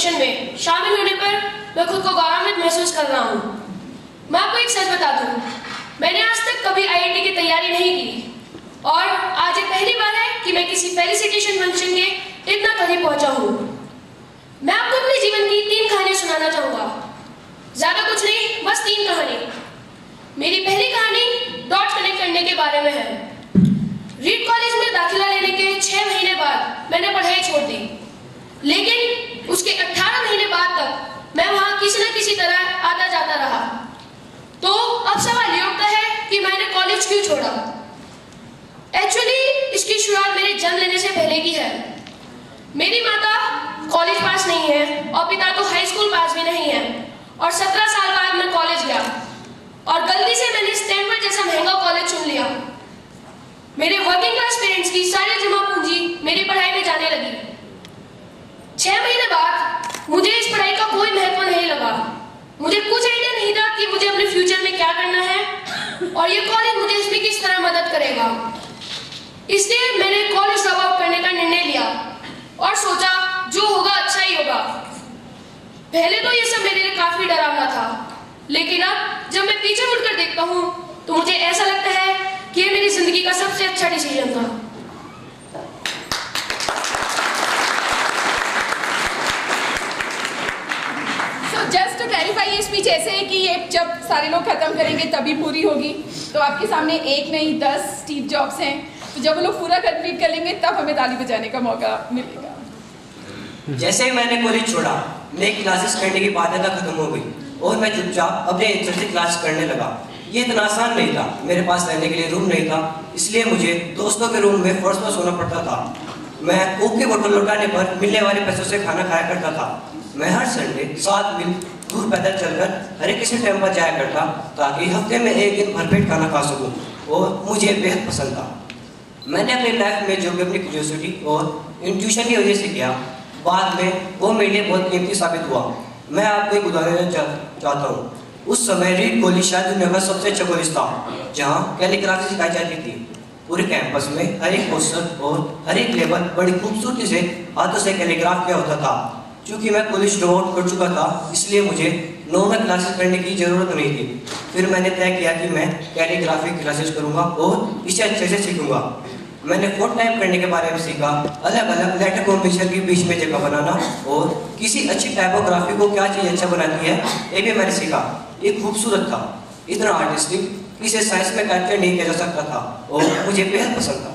Function में शामिल होने पर मैं खुद को गौरवान्वित महसूस कर रहा हूँ। मैं आपको एक सच बता दूँ, मैंने आज तक कभी IIT की तैयारी नहीं की और आज ये पहली बार है कि मैं किसी फेलिसिटेशन फंक्शन के इतना करीब पहुंचा हूँ। मैं आपको अपने जीवन की 3 कहानियां सुनाना चाहूँगा। ज़्यादा कुछ नहीं, बस 3 कहानी। मेरी पहली कहानी डॉट्स कनेक्ट करने के बारे में है। रीड कॉलेज में दाखिला लेने के 6 महीने बाद मैंने पढ़ाई छोड़ दी, लेकिन उसके 18 महीने बाद तक मैं वहाँ किसी न किसी तरह आता जाता रहा। तो अब सवाल ये उठता है कि मैंने कॉलेज क्यों छोड़ा। एक्चुअली इसकी शुरुआत मेरे जन्म लेने से पहले की है। मेरी माता कॉलेज पास नहीं है और पिता तो हाई स्कूल पास भी नहीं है और 17 साल बाद मैं कॉलेज गया और गलती से मैंने स्टैनफोर्ड जैसा महंगा कॉलेज चुन लिया। मेरे वर्किंग क्लास पेरेंट्स की सारी जमा पूंजी मेरी पढ़ाई में जाने लगी। 6 महीने बाद मुझे इस पढ़ाई का कोई महत्व नहीं लगा। मुझे कुछ आइडिया नहीं था कि मुझे अपने फ्यूचर में क्या करना है और ये कॉलेज मुझे इसमें किस तरह मदद करेगा। इसलिए मैंने कॉलेज ड्रॉप आउट करने का निर्णय लिया और सोचा जो होगा अच्छा ही होगा। पहले तो ये सब मेरे लिए काफी डरावना था, लेकिन अब जब मैं पीछे मुड़कर देखता हूँ तो मुझे ऐसा लगता है कि ये मेरी जिंदगी का सबसे अच्छा डिसीजन था। जस्ट टू क्लैरिफाई, ये स्पीच ऐसे है कि ये जब सारे लोग खत्म करेंगे तभी पूरी होगी। तो आपके सामने 1 नहीं 10 स्टीव जॉब्स हैं, तो जब वो लोग पूरा कंप्लीट कर लेंगे तब हमें ताली बजाने का मौका मिलेगा। जैसे ही मैंने कॉलेज छोड़ा, मेरी क्लासेस करने की बाध्यता खत्म हो गई और मैं चुपचाप अपने इंटरेस्ट से क्लास करने लगा। ये इतना आसान नहीं था, मेरे पास रहने के लिए रूम नहीं था, इसलिए मुझे दोस्तों के रूम में फर्स्ट क्लास सोना पड़ता था। मैं कोक की बोतल लौटाने पर मिलने वाले पैसों से खाना खाया करता था। मैं हर संडे 7 मील दूर पैदल चलकर हर एक किसी टाइम पर जाया करता ताकि हफ्ते में 1 दिन भरपेट खाना खा सकूं और मुझे बेहद पसंद था। मैंने अपनी लाइफ में जो भी अपनी क्यूरियोसिटी और इंट्यूशन की वजह से किया, बाद में वो मेरे लिए बहुत कीमती साबित हुआ। मैं आपको एक उदाहरण देना चाहता हूँ। उस समय रीड कॉलेज शायद दुनिया का सबसे अच्छा कॉलेज था, जहाँ कैलीग्राफी सिखाई जाती थी। पूरे कैंपस में हर एक पोस्टर और हर एक लेबल बड़ी खूबसूरती से हाथों से कैलीग्राफ किया होता था। क्योंकि मैं कॉलेज ड्रॉप आउट कर चुका था, इसलिए मुझे नॉर्मल क्लासेस करने की जरूरत नहीं थी। फिर मैंने तय किया कि मैं कैलीग्राफी क्लासेस करूँगा और इसे अच्छे से सीखूंगा। मैंने फोन टाइप करने के बारे में सीखा, अलग अलग लेटर कॉम्बिनेशन के बीच में जगह बनाना और किसी अच्छी टाइपोग्राफी को क्या चीज़ अच्छा बनाती है ये भी मैंने सीखा। ये खूबसूरत था, इतना आर्टिस्टिक कि इसे साइंस में कैप्चर नहीं किया जा सकता था और मुझे बेहद पसंद था।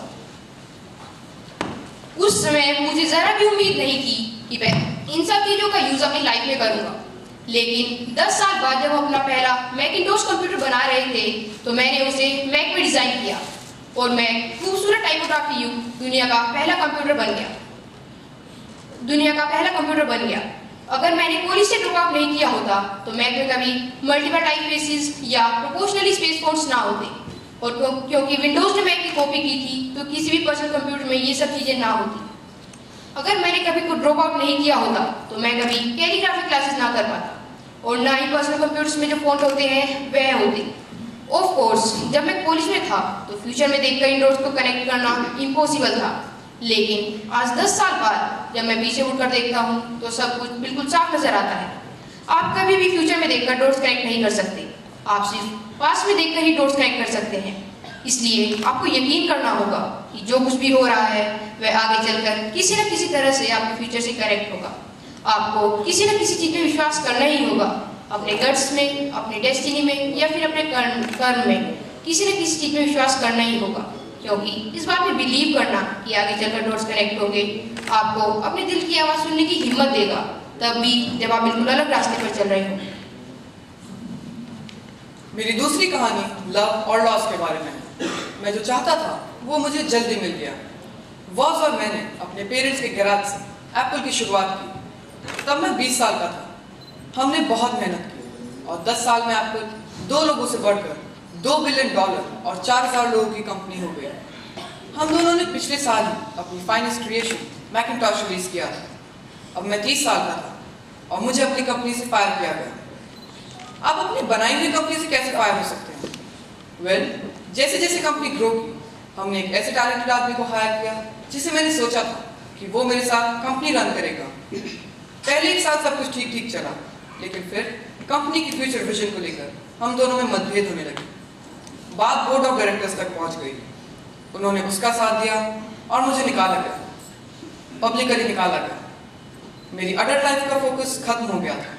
उस समय मुझे जरा भी उम्मीद नहीं थी कि मैं इन सब चीज़ों का यूज अपनी लाइफ में करूँगा, लेकिन 10 साल बाद जब हम अपना पहला मैकिंटोश कंप्यूटर बना रहे थे तो मैंने उसे मैक में डिज़ाइन किया और मैं खूबसूरत टाइपोग्राफी युक्त दुनिया का पहला कंप्यूटर बन गया। अगर मैंने कॉलेज से ड्रॉप आउट नहीं किया होता तो मैक में कभी मल्टीपल टाइपफेसेस या प्रोपोर्शनली स्पेस फ़ॉन्ट्स ना होते, और क्योंकि विंडोज़ ने मैक की कॉपी की थी तो किसी भी पर्सनल कंप्यूटर में ये सब चीज़ें ना होती। अगर मैंने कभी कोई ड्रॉप आउट नहीं किया होता तो मैं कभी कैलीग्राफी क्लासेस ना कर पाता और ना ही पर्सनल कंप्यूटर्स में जो फ़ॉन्ट होते हैं वह होते। ऑफ कोर्स जब मैं कॉलेज में था तो फ्यूचर में देखकर इन डॉट्स को कनेक्ट करना इम्पॉसिबल था, लेकिन आज 10 साल बाद जब मैं पीछे मुड़कर देखता हूँ तो सब कुछ बिल्कुल साफ नजर आता है। आप कभी भी फ्यूचर में देखकर डॉट्स कनेक्ट नहीं कर सकते, आप सिर्फ पास्ट में देखकर ही डॉट्स कनेक्ट कर सकते हैं। इसलिए आपको यकीन करना होगा कि जो कुछ भी हो रहा है वह आगे चलकर किसी न किसी तरह से आपके फ्यूचर से कनेक्ट होगा। आपको किसी न किसी चीज़ में विश्वास करना ही होगा, अपने गट्स में, अपने डेस्टिनी में या फिर अपने कर्म में किसी न किसी चीज़ में विश्वास करना ही होगा, क्योंकि इस बात में बिलीव करना कि आगे चलकर डॉट्स कनेक्ट होंगे आपको अपने दिल की आवाज़ सुनने की हिम्मत देगा, तब भी जब आप बिल्कुल अलग रास्ते पर चल रहे हो। मेरी दूसरी कहानी लव और लॉस के बारे में है। मैं जो चाहता था वो मुझे जल्दी मिल गया। वॉज और मैंने अपने पेरेंट्स के गैराज से एप्पल की शुरुआत की। तब मैं 20 साल का था। हमने बहुत मेहनत की और 10 साल में एप्पल 2 लोगों से बढ़कर $2 बिलियन और 4000 लोगों की कंपनी हो गई। हम दोनों ने पिछले साल ही अपनी फाइनेस्ट क्रिएशन मैकिंटॉश रिलीज किया था। अब मैं 30 साल का था और मुझे अपनी कंपनी से फायर किया गया। आप अपनी बनाई हुई कंपनी से कैसे फायर हो सकते हैं? वेल, जैसे जैसे कंपनी ग्रो की, हमने एक ऐसे टैलेंटेड आदमी को हायर किया जिसे मैंने सोचा था कि वो मेरे साथ कंपनी रन करेगा। पहले एक साथ सब कुछ ठीक ठीक चला, लेकिन फिर कंपनी की फ्यूचर विजन को लेकर हम दोनों में मतभेद होने लगे। बात बोर्ड ऑफ डायरेक्टर्स तक पहुंच गई। उन्होंने उसका साथ दिया और मुझे निकाला गया, पब्लिकली निकाला गया। मेरी अडल्ट लाइफ का फोकस खत्म हो गया था।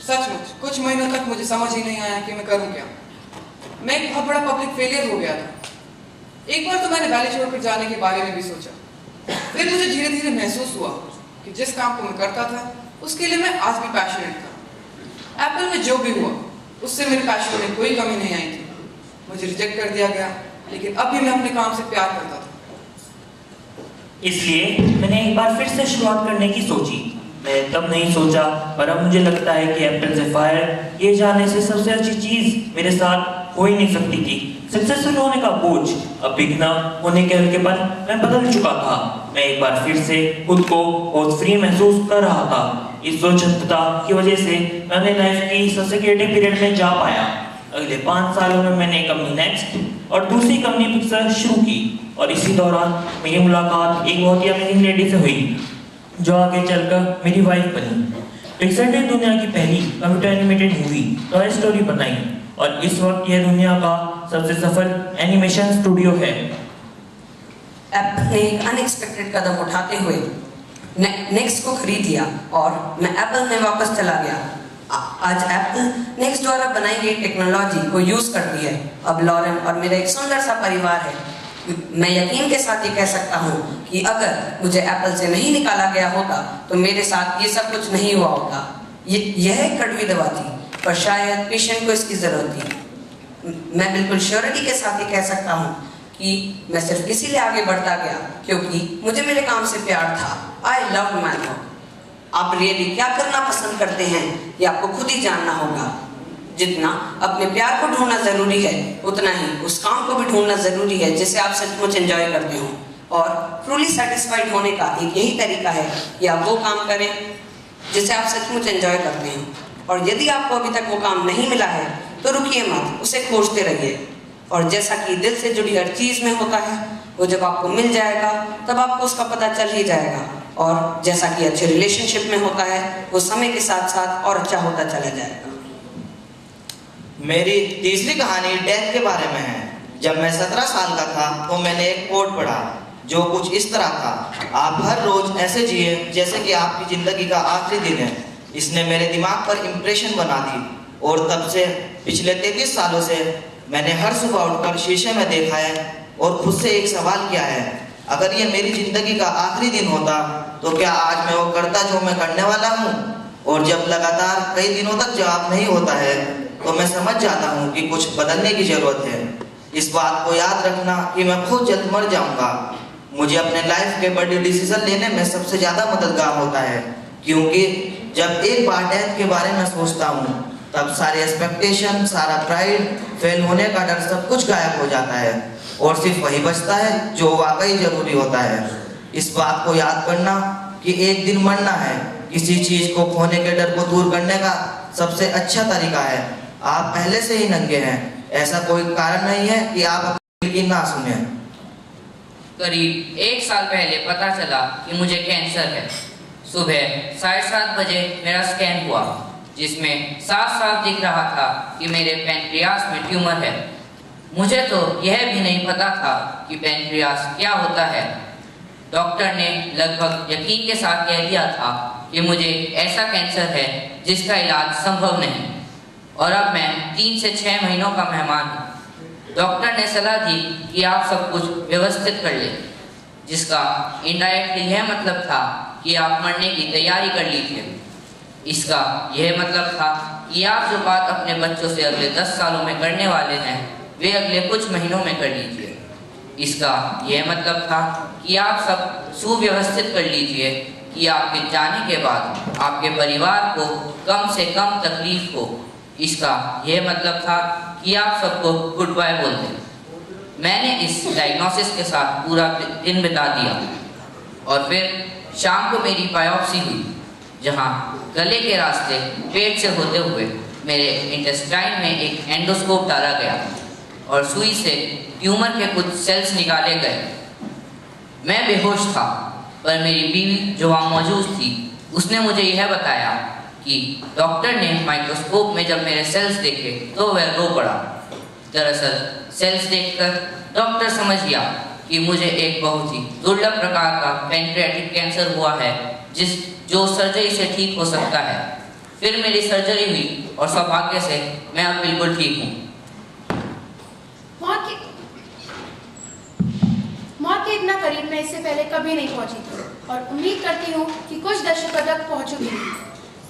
सचमुच कुछ महीनों तक मुझे समझ ही नहीं आया कि मैं करूं क्या। मैं एक बहुत बड़ा पब्लिक फेलियर हो गया था। एक बार तो मैंने वैली छोड़कर जाने के बारे में भी सोचा। फिर मुझे धीरे धीरे महसूस हुआ कि जिस काम को मैं करता था उसके लिए मैं आज भी पैशनेट था। एप्पल में जो भी हुआ उससे मेरे पैशन में कोई कमी नहीं आई थी। मुझे रिजेक्ट कर दिया गया, लेकिन अब भी मैं अपने काम से प्यार करता था। इसलिए मैंने एक बार फिर से शुरुआत करने की सोची। मैं तब नहीं सोचा, पर अब मुझे लगता है कि एप्पल से फायर ये जाने से सबसे अच्छी चीज मेरे साथ हो ही नहीं सकती थी। सक्सेसफुल होने का बोझ अब बिगना होने के हल्केपन मैं बदल चुका था। मैं एक बार फिर से खुद को बहुत फ्री महसूस कर रहा था। इस स्वच्छता की वजह से मैं अपनी लाइफ की सबसे क्रिएटिव पीरियड में जा पाया। अगले 5 सालों में मैंने कंपनी नेक्स्ट और दूसरी कंपनी पिक्सर शुरू की, और इसी दौरान मेरी मुलाकात एक बहुत ही अमेजिंग लेडी से हुई जो आगे चलकर मेरी वाइफ बनी। पिक्सर ने दुनिया की पहली computer animated movie toy story बनाई, और इस वक्त यह दुनिया का सबसे सफल एनिमेशन स्टूडियो है। एप्पल ने एक अनएक्सपेक्टेड कदम उठाते हुए नेक्स्ट को खरीद लिया और मैं एप्पल में वापस चला गया। आज एप्पल नेक्स्ट द्वारा बनाई गई टेक्नोलॉजी को यूज करती है। अब लॉरेन और मेरा एक सुंदर सा परिवार है। मैं यकीन के साथ ये कह सकता हूँ कि अगर मुझे एप्पल से नहीं निकाला गया होता तो मेरे साथ ये सब कुछ नहीं हुआ होता। यह एक कड़वी दवा थी, पर शायद पेशेंट को इसकी जरूरत थी। मैं बिल्कुल श्योरिटी के साथ ये कह सकता हूँ कि मैं सिर्फ इसीलिए आगे बढ़ता गया क्योंकि मुझे मेरे काम से प्यार था। I love my work. आप रियली क्या करना पसंद करते हैं ये आपको खुद ही जानना होगा। जितना अपने प्यार को ढूंढना जरूरी है, उतना ही उस काम को भी ढूंढना जरूरी है जिसे आप सचमुच एंजॉय करते हो। और ट्रूली सेटिस्फाइड होने का एक यही तरीका है कि आप वो काम करें जिसे आप सचमुच एंजॉय करते हैं। और यदि आपको अभी तक वो काम नहीं मिला है तो रुकिए मत, उसे खोजते रहिए। और जैसा कि दिल से जुड़ी हर चीज में होता है, वो जब आपको मिल जाएगा तब आपको उसका पता चल ही जाएगा। और जैसा कि अच्छे रिलेशनशिप में होता है, वो समय के साथ साथ और अच्छा होता चला जाएगा। मेरी तीसरी कहानी डेथ के बारे में है। जब मैं 17 साल का था तो मैंने एक कोट पढ़ा जो कुछ इस तरह था: आप हर रोज ऐसे जिए जैसे कि आपकी जिंदगी का आखिरी दिन है। इसने मेरे दिमाग पर इम्प्रेशन बना दी, और तब से पिछले 33 सालों से मैंने हर सुबह उठकर शीशे में देखा है और खुद से एक सवाल किया है, अगर ये मेरी जिंदगी का आखिरी दिन होता तो क्या आज मैं वो करता जो मैं करने वाला हूँ? और जब लगातार कई दिनों तक जवाब नहीं होता है तो मैं समझ जाता हूँ कि कुछ बदलने की जरूरत है। इस बात को याद रखना कि मैं बहुत जल्द मर जाऊंगा मुझे अपने लाइफ के बड़े डिसीजन लेने में सबसे ज़्यादा मददगार होता है, क्योंकि जब एक बार डेथ के बारे में सोचता हूँ तब सारे एक्सपेक्टेशन, सारा प्राइड, फेल होने का डर सब कुछ गायब हो जाता है और सिर्फ वही बचता है जो वाकई जरूरी होता है। इस बात को याद करना कि एक दिन मरना है किसी चीज को खोने के डर को दूर करने का सबसे अच्छा तरीका है। आप पहले से ही नंगे हैं, ऐसा कोई कारण नहीं है कि आप अपने दिल की ना सुने। करीब 1 साल पहले पता चला कि मुझे कैंसर है। सुबह 7:30 बजे मेरा स्कैन हुआ जिसमें साफ दिख रहा था कि मेरे पैनक्रियास में ट्यूमर है। मुझे तो यह भी नहीं पता था कि पैनक्रियास क्या होता है। डॉक्टर ने लगभग यकीन के साथ कह दिया था कि मुझे ऐसा कैंसर है जिसका इलाज संभव नहीं, और अब मैं 3 से 6 महीनों का मेहमान हूँ। डॉक्टर ने सलाह दी कि आप सब कुछ व्यवस्थित कर लें, जिसका इनडायरेक्टली यह मतलब था कि आप मरने की तैयारी कर लीजिए। इसका यह मतलब था कि आप जो बात अपने बच्चों से अगले 10 सालों में करने वाले हैं वे अगले कुछ महीनों में कर लीजिए। इसका यह मतलब था कि आप सब सुव्यवस्थित कर लीजिए कि आपके जाने के बाद आपके परिवार को कम से कम तकलीफ हो। इसका यह मतलब था कि आप सबको गुड बाय बोल दें। मैंने इस डायग्नोसिस के साथ पूरा दिन बिता दिया और फिर शाम को मेरी बायोप्सी हुई, जहां गले के रास्ते पेट से होते हुए मेरे इंटेस्टाइन में एक एंडोस्कोप डाला गया और सुई से ट्यूमर के कुछ सेल्स निकाले गए। मैं बेहोश था, पर मेरी बीवी जो वहाँ मौजूद थी उसने मुझे यह बताया कि डॉक्टर ने माइक्रोस्कोप में जब मेरे सेल्स देखे तो वह रो पड़ा। दरअसल सेल्स देखकर डॉक्टर समझ गया कि मुझे एक बहुत ही दुर्लभ प्रकार का पैंक्रियाटिक कैंसर हुआ है जो सर्जरी से ठीक हो सकता है। फिर मेरी सर्जरी हुई और सौभाग्य से मैं अब बिल्कुल ठीक हूँ। मौत के इतना करीब मैं इससे पहले कभी नहीं पहुंची थी और उम्मीद करती हूँ कि कुछ दशकों तक पहुंचूंगी।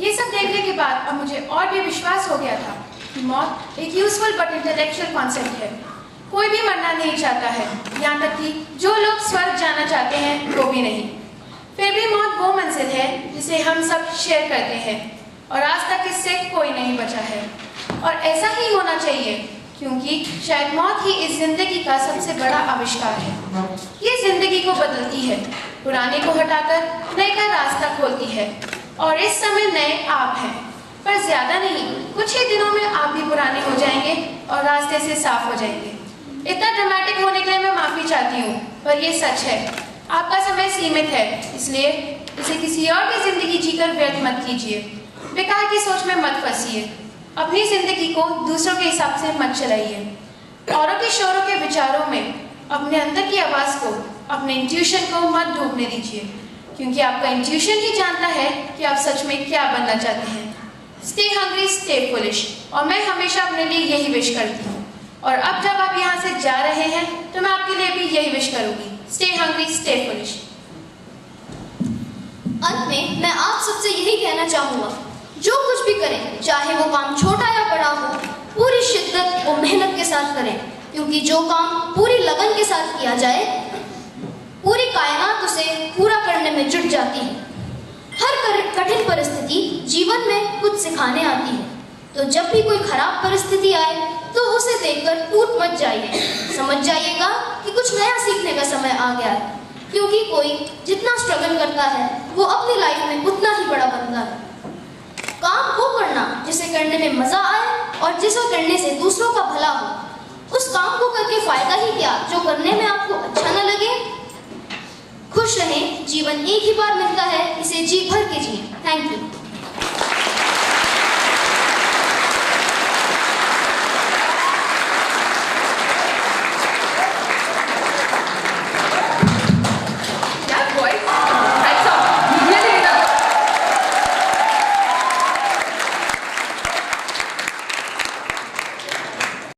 ये सब देखने के बाद अब मुझे और भी विश्वास हो गया था कि मौत एक यूजफुल बट इंटेलेक्चुअल कॉन्सेप्ट है। कोई भी मरना नहीं चाहता है, यहाँ तक कि जो लोग स्वर्ग जाना चाहते हैं वो भी नहीं। फिर भी मौत वो मंजिल है जिसे हम सब शेयर करते हैं और आज तक इससे कोई नहीं बचा है। और ऐसा ही होना चाहिए क्योंकि शायद मौत ही इस जिंदगी का सबसे बड़ा आविष्कार है। ये जिंदगी को बदलती है, पुराने को हटाकर नए का रास्ता खोलती है और इस समय नए आप हैं, पर ज्यादा नहीं, कुछ ही दिनों में आप भी पुराने हो जाएंगे और रास्ते से साफ हो जाएंगे। इतना ड्रामेटिक होने के लिए मैं माफी चाहती हूँ, पर ये सच है। आपका समय सीमित है, इसलिए इसे किसी और की जिंदगी जीकर व्यर्थ मत कीजिए। बेकार की सोच में मत फंसिए। अपनी जिंदगी को दूसरों के हिसाब से मत चलाइए। औरों के शोरों के विचारों में अपने अंदर की आवाज को, अपने इंट्यूशन को मत डूबने दीजिए, क्योंकि आपका इंट्यूशन ही जानता है कि आप सच में क्या बनना चाहते हैं। स्टे हंग्री, स्टे फुलिश, और मैं हमेशा अपने लिए यही विश करती हूँ। और अब जब आप यहाँ से जा रहे हैं तो मैं आपके लिए भी यही विश करूंगी। Stay hungry, stay foolish. अंत में मैं आप सबसे यही कहना चाहूँगा, जो कुछ भी करें, चाहे वो काम छोटा या बड़ा हो, पूरी शिद्दत और मेहनत के साथ करें, क्योंकि जो काम पूरी लगन के साथ किया जाए, पूरी कायनात उसे पूरा करने में जुट जाती है। हर कठिन परिस्थिति जीवन में कुछ सिखाने आती है, तो जब भी कोई खराब परिस्थिति आए तो उसे देखकर टूट मत जाइए। समझ जाइएगा कि कुछ नया सीखने का समय आ गया है, क्योंकि कोई जितना स्ट्रगल करता है वो अपनी लाइफ में उतना ही बड़ा बनता है। काम वो करना जिसे करने में मजा आए और जिसे करने से दूसरों का भला हो। उस काम को करके फायदा ही क्या जो करने में आपको अच्छा न लगे। खुश रहें, जीवन एक ही बार मिलता है, इसे जी भर के जिए। Thank you.